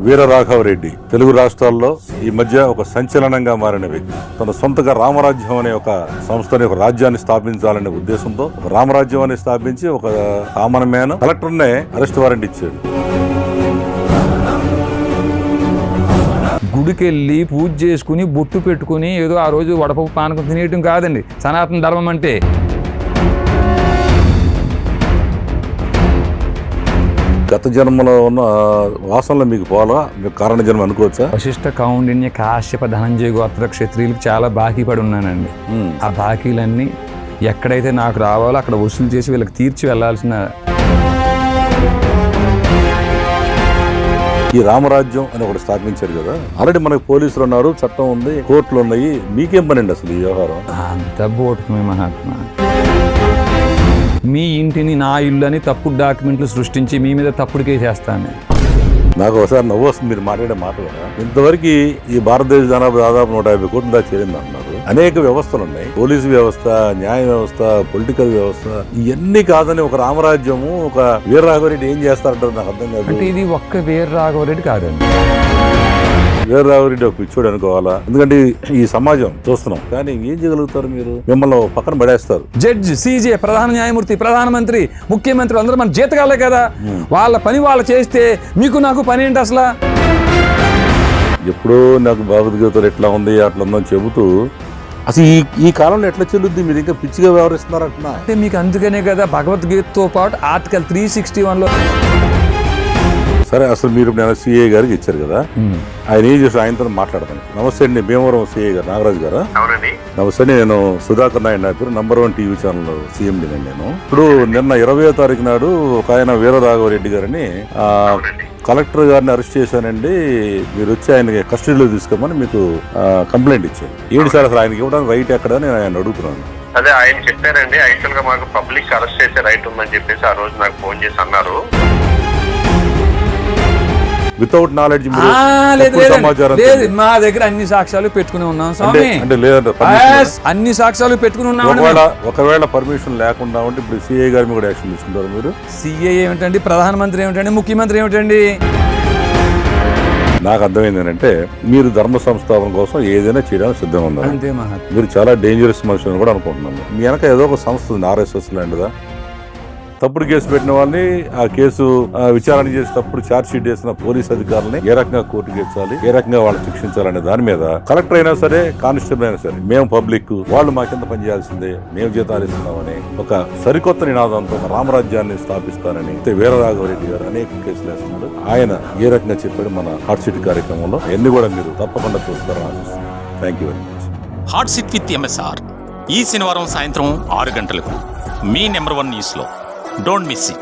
వీరరాఘవరెడ్డి తెలుగు రాష్ట్రాల్లో ఈ మధ్య ఒక సంచలనంగా మారిన వ్యక్తి. తన సొంతగా రామరాజ్యం అనే ఒక సంస్థని, ఒక రాజ్యాన్ని స్థాపించాలనే ఉద్దేశంతో ఒక రామరాజ్యాన్ని స్థాపించి ఒక కామన్ మ్యాన్ కలెక్టర్నే అరెస్ట్ వారెంట్ ఇచ్చాడు. గుడికెళ్ళి పూజ చేసుకుని బొట్టు పెట్టుకుని ఏదో ఆ రోజు వడపప్పు పానకం తినేయటం కాదండి సనాతన ధర్మం అంటే. గత జన్మలో ఉన్న వాసనలో మీకు పోలా, మీకు కారణ జన్మ అనుకోవచ్చా? వశిష్ఠ, కౌండిన్య, కాశ్యప, ధనంజయ గోత్ర క్షత్రియులకు చాలా బాకీ పడి ఉన్నానండి. ఆ బాకీలన్నీ ఎక్కడైతే నాకు రావాలో అక్కడ వసూలు చేసి వీళ్ళకి తీర్చి వెళ్లాల్సిన. ఈ రామరాజ్యం అని ఒకటి స్థాపించారు కదా, ఆల్రెడీ మనకు పోలీసులు ఉన్నారు, చట్టం ఉంది, కోర్టులు ఉన్నాయి. మీకేం పనండి అసలు ఈ వ్యవహారం? అంత బోటుకుమే మహాత్మా. మీ ఇంటిని నా ఇల్లు అని తప్పుడు డాక్యుమెంట్లు సృష్టించి మీ మీద తప్పుడు కేసేస్తాను. నాకు ఒకసారి నవ్వు వస్తుంది మీరు మాట్లాడే మాట కదా. ఇంతవరకు ఈ భారతదేశ జనాభా దాదాపు 150 కోట్ల దాకా చేరింది అంటున్నారు. అనేక వ్యవస్థలు ఉన్నాయి, పోలీసు వ్యవస్థ, న్యాయ వ్యవస్థ, పొలిటికల్ వ్యవస్థ. ఇవన్నీ కాదని ఒక రామరాజ్యము, ఒక వీరరాఘవరెడ్డి ఏం చేస్తారంటారు నాకు అర్థం కాదు. అంటే ఇది ఒక్క వీరరాఘవరెడ్డి కాదండి. వీరరాఘవరెడ్డి ఒక పిచ్చోడు అనుకోవాలా? ఎందుకంటే ఈ సమాజం చూస్తున్నాం, కానీ ఏం చేయగలుగుతారు మీరు? మిమ్మల్ని పక్కన పడేస్తారు. జడ్జి, సీజే, ప్రధాన న్యాయమూర్తి, ప్రధానమంత్రి, ముఖ్యమంత్రి అందరూ మన జీతగాలే కదా. వాళ్ళ పని వాళ్ళు చేస్తే మీకు నాకు పని ఏంటి అసలు? ఎప్పుడో నాకు భగవద్గీతలు ఎట్లా ఉంది అట్లా ఉందని చెబుతూ అసలు ఈ కాలంలో ఎట్లా చెల్లుద్ది? మీరు ఇంకా పిచ్చిగా వ్యవహరిస్తున్నారంటున్నా. అంటే మీకు అందుకనే కదా భగవద్గీతతో పాటు ఆర్టికల్ 361లో. సరే, అసలు మీరు నేను సిఐ గారికి ఇచ్చారు కదా, ఆయన ఏం చేసి ఆయనతో మాట్లాడతాను. నమస్తే అండి, భీమవరం సిఐ గారు నాగరాజు గారా? నమస్తే, నేను సుధాకర్ నాయుడు, నా పేరు. #1 టీవీ ఛానల్ సీఎండి నేను. ఇప్పుడు నిన్న 20వ తారీఖు నాడు ఒక ఆయన వీరరాఘవరెడ్డి గారిని కలెక్టర్ గారిని అరెస్ట్ చేశానండి, మీరు వచ్చి ఆయన కస్టడీలో తీసుకోమని మీకు కంప్లైంట్ ఇచ్చారు. ఏంటి సార్ అసలు ఆయనకి ఇవ్వడానికి రైట్ ఎక్కడ అని ఆయన అడుగుతున్నాను. అదే ఆయన చెప్పారండి, యాక్చువల్ గా మాకు పబ్లిక్ అరెస్ట్ చేసే రైట్ ఉందని చెప్పేసి ఆ రోజు నాకు ఫోన్ చేసి అన్నారు. వితౌట్ నాలెడ్జ్ మా దగ్గర అన్ని సాక్ష్యాలు పెట్టుకుని ఉన్నాం స్వామి. అంటే లేదంటే అన్ని సాక్ష్యాలు పెట్టుకుని ఉన్నాం. ఒకవేళ పర్మిషన్ లేకుండా ఉంటే ఇప్పుడు సిఐ గారి మీద కూడా యాక్షన్ తీసుకుంటారు మీరు? సిఐ ఏమిటండి, ప్రధానమంత్రి ఏమిటండి, ముఖ్యమంత్రి ఏమిటండి? నాకు అర్థమైంది ఏంటంటే మీరు ధర్మ సంస్థాపన కోసం ఏదైనా చేయడానికి సిద్ధంగా ఉన్నారు. అంతే మహాత్మ. మీరు చాలా డేంజరస్ మనుషులు కూడా అనుకుంటున్నాను. మీ వెనక ఏదో ఒక సంస్థ ఉంది, RSS లాంటిదా. తప్పుడు కేసు పెట్టిన వాళ్ళని, ఆ కేసు విచారణ చేసి తప్పుడు ఛార్జ్ షీట్ చేసిన పోలీస్ అధికారులని ఏ రకంగా కోర్టుకు ఎచ్చాలి, ఏ రకంగా వాళ్ళని శిక్షించాలనే దాని మీద కలెక్టర్ అయినా సరే, కానిస్టేబుల్ అయినా సరే, మేము పబ్లిక్, వాళ్ళు మా కింద పనిచేయాల్సిందే, మేము జీతాలు ఇస్తున్నామని ఒక సరికొత్త నినాదంతో రామరాజ్యాన్ని స్థాపిస్తానని వీరరాఘవరెడ్డి గారు అనేక కేసులు వేస్తున్నాడు. ఆయన ఏ రకంగా చెప్పాడు మన హాట్ సిటీ కార్యక్రమంలో, ఎన్ని కూడా మీరు తప్పకుండా చూస్తారని ఆశిస్తున్నాను. Thank you very much. Hot SIT with MSR ఈ శనివారం సాయంత్రం 6 గంటలకు మీ #1 న్యూస్లో. Don't miss it.